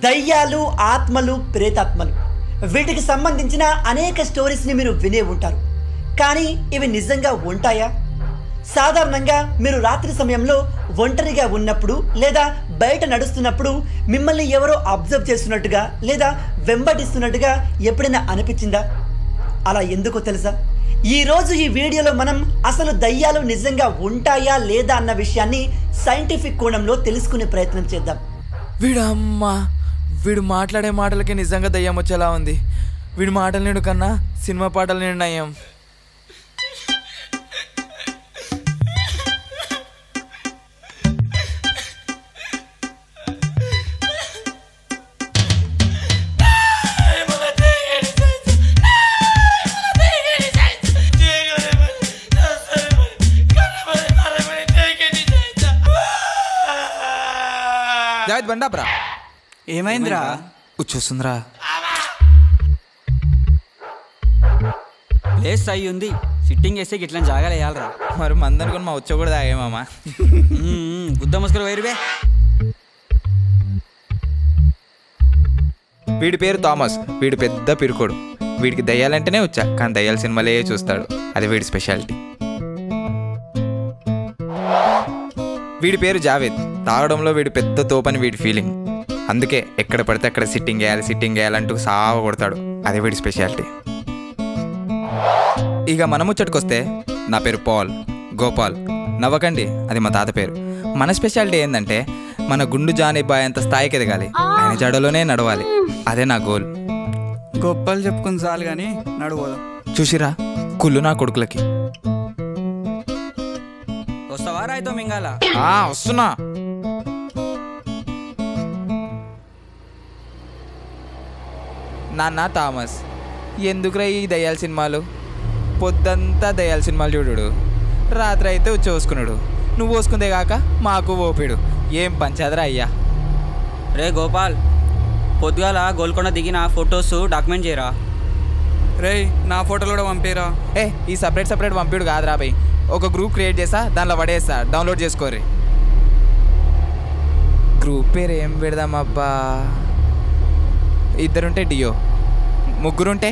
దయ్యాలు, ఆత్మలు, ప్రేతాత్మలు వీటికి సంబంధించిన అనేక స్టోరీస్ని మీరు వినే ఉంటారు. కానీ ఇవి నిజంగా ఉంటాయా? సాధారణంగా మీరు రాత్రి సమయంలో ఒంటరిగా ఉన్నప్పుడు లేదా బయట నడుస్తున్నప్పుడు మిమ్మల్ని ఎవరో అబ్జర్వ్ చేస్తున్నట్టుగా లేదా వెంబడిస్తున్నట్టుగా ఎప్పుడైనా అనిపించిందా? అలా ఎందుకో తెలుసా? ఈరోజు ఈ వీడియోలో మనం అసలు దయ్యాలు నిజంగా ఉంటాయా లేదా అన్న విషయాన్ని సైంటిఫిక్ కోణంలో తెలుసుకునే ప్రయత్నం చేద్దాం. వీడు మాట్లాడే మాటలకి నిజంగా దయ్యం వచ్చేలా ఉంది. వీడి మాటలు నేడు కన్నా సినిమా పాటలు నేడు నయం. బండాప్రా ఏమైందిరా? వచ్చేస్తుందిరా. ప్లేస్ అయ్యి ఉంది, సిట్టింగ్ వేస్తే ఇట్లా జాగాలు వేయాలరా. మరి మందనుకుని మా వచ్చా కూడా తాగేమామా. గుద్ద ముసుగులు వైరువే. వీడి పేరు థామస్. వీడు పెద్ద పిరుకోడు. వీడికి దయ్యాలంటేనే వచ్చా, కానీ దయ్యాల సినిమాలే చూస్తాడు. అది వీడి స్పెషాలిటీ. వీడి పేరు జావేద్. తాగడంలో వీడు పెద్ద తోపని వీడి ఫీలింగ్. అందుకే ఎక్కడ పడితే అక్కడ సిట్టింగ్ వేయాలంటూ సావ కొడతాడు. అదే వీడి స్పెషాలిటీ. ఇక మన ముచ్చటకొస్తే, నా పేరు పాల్, గోపాల్. నవ్వకండి, అది మా తాత పేరు. మన స్పెషాలిటీ ఏంటంటే, మన గుండు జానీబాయ్ అంత స్థాయికి ఎదగాలి, ఆయన జడలోనే నడవాలి. అదే నా గోల్. గొప్పలు చెప్పుకుని చాలు కానీ నడువోదాం. చూసిరా కుళ్ళు నా కొడుకులకి. వస్తావా రాయితో మింగాల? వస్తున్నా. నాన్న థామస్, ఎందుకురా ఈ దయ్యాల సినిమాలు? పొద్దంతా దయ్యాల సినిమాలు చూడు, రాత్రి అయితే వచ్చేసుకున్నాడు. నువ్వు పోసుకుందే కాక మాకు ఓపిడు. ఏం పంచాదరా అయ్యా. రే గోపాల్, పొద్దుగాల గోల్కొండ దిగిన ఫొటోస్ డాక్యుమెంట్ చేయరా. రే నా ఫోటోలు కూడా పంపిరా. ఈ సపరేట్ పంపిడు కాదురా భయ్. ఒక గ్రూప్ క్రియేట్ చేసా, దానిలో పడేస్తా, డౌన్లోడ్ చేసుకోర్రి. గ్రూప్ పేరు ఏం పెడదామబ్బా? ఇద్దరుంటే డియో, ముగ్గురుంటే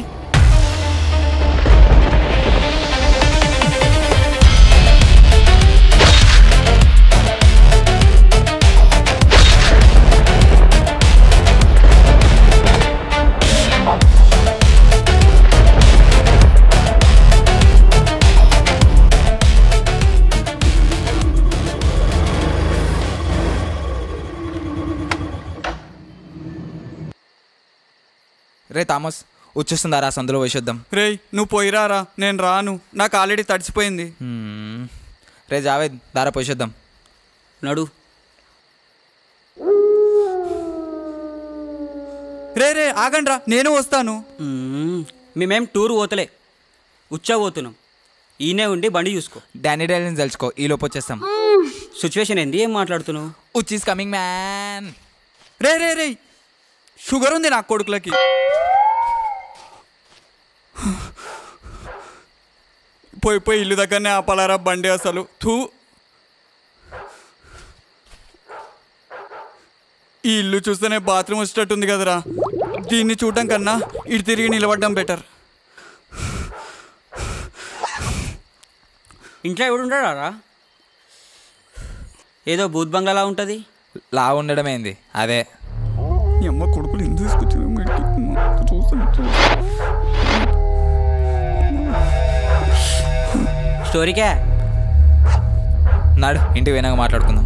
రే థామస్, వచ్చేస్తుందారా సందులో వేసేద్దాం. రే నువ్వు పోయిరారా, నేను రాను, నాకు ఆల్రెడీ తడిచిపోయింది. రే జావేద్, దారా పోసేద్దాం. నడు. రే ఆగండి రా, నేను వస్తాను. మేమేం టూర్ పోతలే, ఉచ్చా పోతున్నాం. ఈయనే ఉండి బండి చూసుకో. డానీ డైలెన్స్ తెలుసుకో, ఈ లోపు వచ్చేస్తాం. సిచ్యువేషన్ ఏంది? ఏం మాట్లాడుతున్నావు? ఉచ్ కమింగ్ మ్యాన్. రే షుగర్ ఉంది నా కొడుకులకి. పోయి ఇల్లు దగ్గరనే ఆపాలరా బండి. అసలు ఈ ఇల్లు చూస్తేనే బాత్రూమ్ వచ్చేటట్టుంది కదరా. దీన్ని చూడడం కన్నా ఇటు తిరిగి నిలబడడం బెటర్. ఇంట్లో ఎవడుంటాడా? ఏదో బూత్ బంగ్లాలా ఉంటుంది. లా ఉండడం ఏంది అదే. ఈ అమ్మ కొడుకులు ఎందుకు తీసుకొచ్చారు? చూస్తాను. స్టోరీకే నాడు, ఇంటికి పోయినాక మాట్లాడుకుందాం.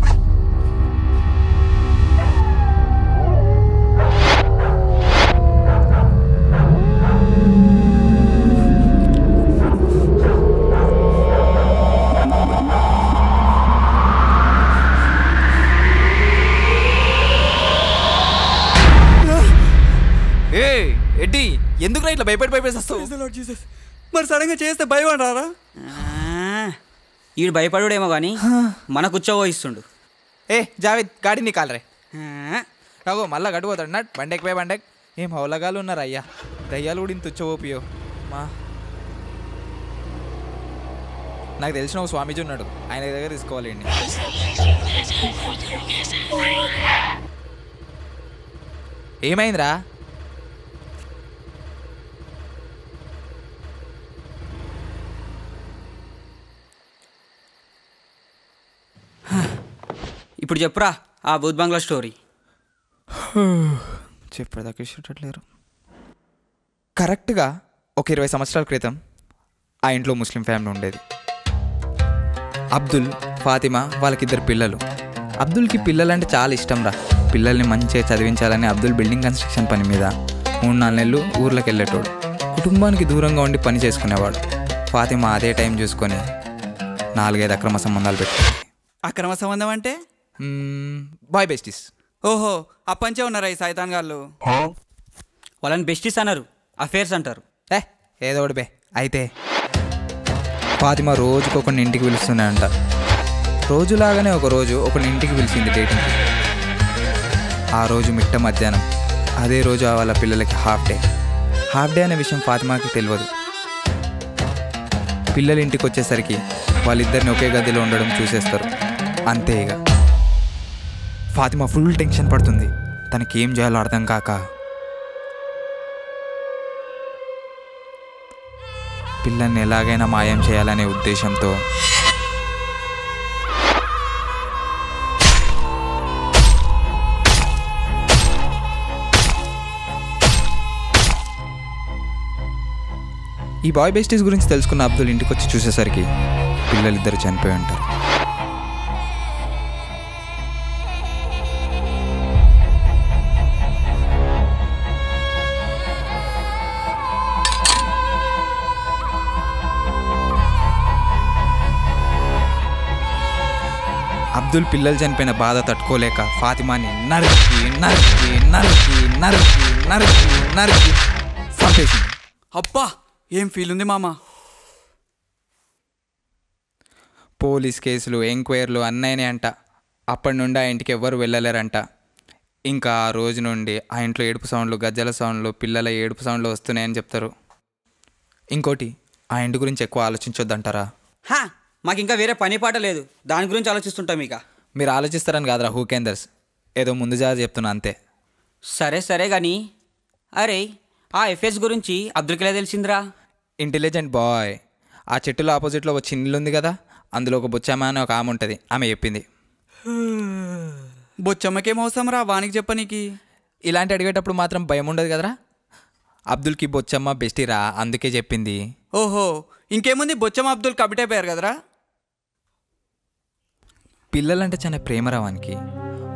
ఎడ్డి, ఎందుకు ఇట్లా భయపడి వస్తావు? మరి సడన్గా చేస్తే భయం రారా? ఈడు భయపడుడేమో కానీ మనకు ఉచ్చబోయిస్తుండు. ఏ జావేద్ గాడి నీ కాలరే రాగో మళ్ళా గడిపోతాడు నట్ బండెక్ పోయి బండెక్. ఏం హౌలగాలు ఉన్నారు అయ్యా, దయ్యాలు కూడా ఇంత ఉచ్చబోపియో మా. నాకు తెలిసిన ఒక స్వామీజీ ఉన్నాడు, ఆయన దగ్గర తీసుకోవాలండి. ఏమైందిరా? ఇప్పుడు చెప్పురా ఆ భూత్ బంగ్లా స్టోరీ. చెప్పేదాకా ఇష్టట్లేరు. కరెక్ట్గా ఒక 20 సంవత్సరాల క్రితం ఆ ఇంట్లో ముస్లిం ఫ్యామిలీ ఉండేది. అబ్దుల్, ఫాతిమా, వాళ్ళకిద్దరు పిల్లలు. అబ్దుల్కి పిల్లలంటే చాలా ఇష్టం రా. పిల్లల్ని మంచిగా చదివించాలని అబ్దుల్ బిల్డింగ్ కన్స్ట్రక్షన్ పని మీద 3-4 నెలలు ఊర్లోకి వెళ్ళేటోడు. కుటుంబానికి దూరంగా ఉండి పని చేసుకునేవాడు. ఫాతిమా అదే టైం చూసుకొని 4-5 అక్రమ సంబంధాలు పెట్టుకుంది. అక్రమ సంబంధం అంటే? Boy besties. ఓహో, అప్పంచే ఉన్నారా ఈ సైతాన్ గాళ్ళు? వాళ్ళని బెస్టీస్ అన్నారు, అఫేర్స్ అంటారు. ఏదో ఒకటి బే. అయితే ఫాతిమా రోజుకొకరిని ఇంటికి పిలుస్తున్నాయంట. రోజులాగానే ఒకరోజు ఒకరిని ఇంటికి పిలిచింది డేటింగ్కి. ఆ రోజు మిట్ట మధ్యాహ్నం. అదే రోజు వాళ్ళ పిల్లలకి హాఫ్ డే అనే విషయం ఫాతిమాకి తెలియదు. పిల్లలు ఇంటికి వచ్చేసరికి వాళ్ళిద్దరిని ఒకే గదిలో ఉండడం చూసేస్తారు. అంతే ఇక ఫాతిమా ఫుల్ టెన్షన్ పడుతుంది. తనకి ఏం చేయాలో అర్థం కాక పిల్లల్ని ఎలాగైనా మాయం చేయాలనే ఉద్దేశంతో ఈ బాయ్ బెస్టీస్ గురించి తెలుసుకున్న అబ్దుల్ ఇంటికి వచ్చి చూసేసరికి పిల్లలిద్దరు చనిపోయి ఉంటారు. అబ్దుల్ పిల్లలు చనిపోయిన బాధ తట్టుకోలేక ఫాతిమాని నరికి నరికి నరికి నరికి నరికి నరికి చంపేసింది. అబ్బా, ఏం ఫీల్ ఉంది మామ? పోలీస్ కేసులు, ఎంక్వైరీలు అన్నయ్యనే అంట. అప్పటి నుండి ఆ ఇంటికి ఎవ్వరు వెళ్ళలేరంట. ఇంకా ఆ రోజు నుండి ఆ ఇంట్లో ఏడుపు సౌండ్లు, గజ్జల సౌండ్లు, పిల్లల ఏడుపు సౌండ్లు వస్తున్నాయని చెప్తారు. ఇంకోటి, ఆ ఇంటి గురించి ఎక్కువ ఆలోచించొద్దంటారా? మాకు ఇంకా వేరే పని పాట లేదు, దాని గురించి ఆలోచిస్తుంటాం. ఇక మీరు ఆలోచిస్తారని కాదురా హూకేందర్స్, ఏదో ముందు జాగ్రత్త చెప్తున్నా అంతే. సరే కానీ అరే, ఆ ఎఫ్ఎస్ గురించి అబ్దుల్కి ఎలా తెలిసిందిరా? Intelligent boy. ఆ చెట్టులో ఆపోజిట్లో ఒక చిన్న ఇల్లు ఉంది కదా, అందులో ఒక బొచ్చమ్మ అని ఒక ఆమె ఉంటుంది, ఆమె చెప్పింది. బొచ్చమ్మకేం అవసరం రా వానికి చెప్పనీకి? ఇలాంటి అడిగేటప్పుడు మాత్రం భయం ఉండదు కదరా. అబ్దుల్కి బొచ్చమ్మ బెస్టీరా, అందుకే చెప్పింది. ఓహో, ఇంకేముంది, బొచ్చమ్మ అబ్దుల్ కబిటైపోయారు కదరా. పిల్లలంటే చాలా ప్రేమరా వానికి.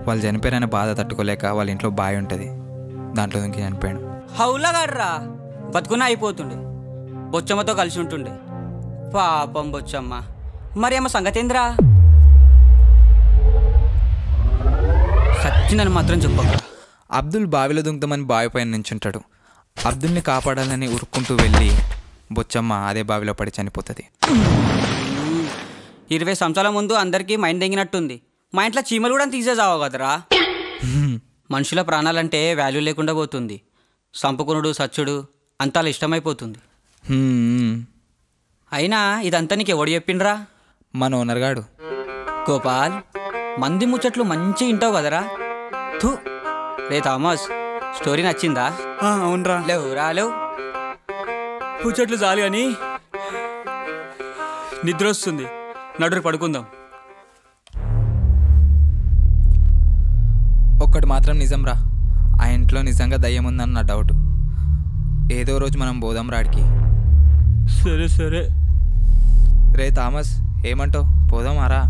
వాళ్ళు చనిపోయారనే బాధ తట్టుకోలేక వాళ్ళ ఇంట్లో బాయ్ ఉంటుంది, దాంట్లో ఇంక చనిపోయాడు. హౌలగాడ్రా, బతుకున్నా అయిపోతుండే, బొచ్చమ్మతో కలిసి ఉంటుండే. పాపం బొచ్చమ్మ. మరి ఏమో సంగతేంద్రా? సచ్చినని మాత్రం చెప్పక. అబ్దుల్ బావిలో దుంకుతామని బావి పైన నించుంటాడు. అబ్దుల్ని కాపాడాలని ఉరుక్కుంటూ వెళ్ళి బొచ్చమ్మ అదే బావిలో పడి చనిపోతుంది. 20 సంవత్సరాల ముందు అందరికీ మైండ్ తెంగినట్టుంది. మా ఇంట్లో చీమలు కూడా తీసేసావు కదరా. మనుషుల ప్రాణాలంటే వాల్యూ లేకుండా పోతుంది. సంపుకునుడు, సచ్చుడు అంతా ఇష్టమైపోతుంది. అయినా ఇదంతా నీకు ఎవడు చెప్పిండ్రా? మన ఓనర్ గాడు. గోపాల్, మంది ముచ్చట్లు మంచి వింటావు కదరా. థూ రే థామస్, స్టోరీ నచ్చిందా? అవునరా. లేవు ముచ్చట్లు చాలు కానీ నిద్ర వస్తుంది, నడురు పడుకుందాం. ఒక్కటి మాత్రం నిజం రా, ఆ ఇంట్లో నిజంగా దయ్యం ఉందని నా డౌట్. ఏదో రోజు మనం పోదాం రాడికి. సరే రే థామస్, ఏమంటావు? పోదామారా?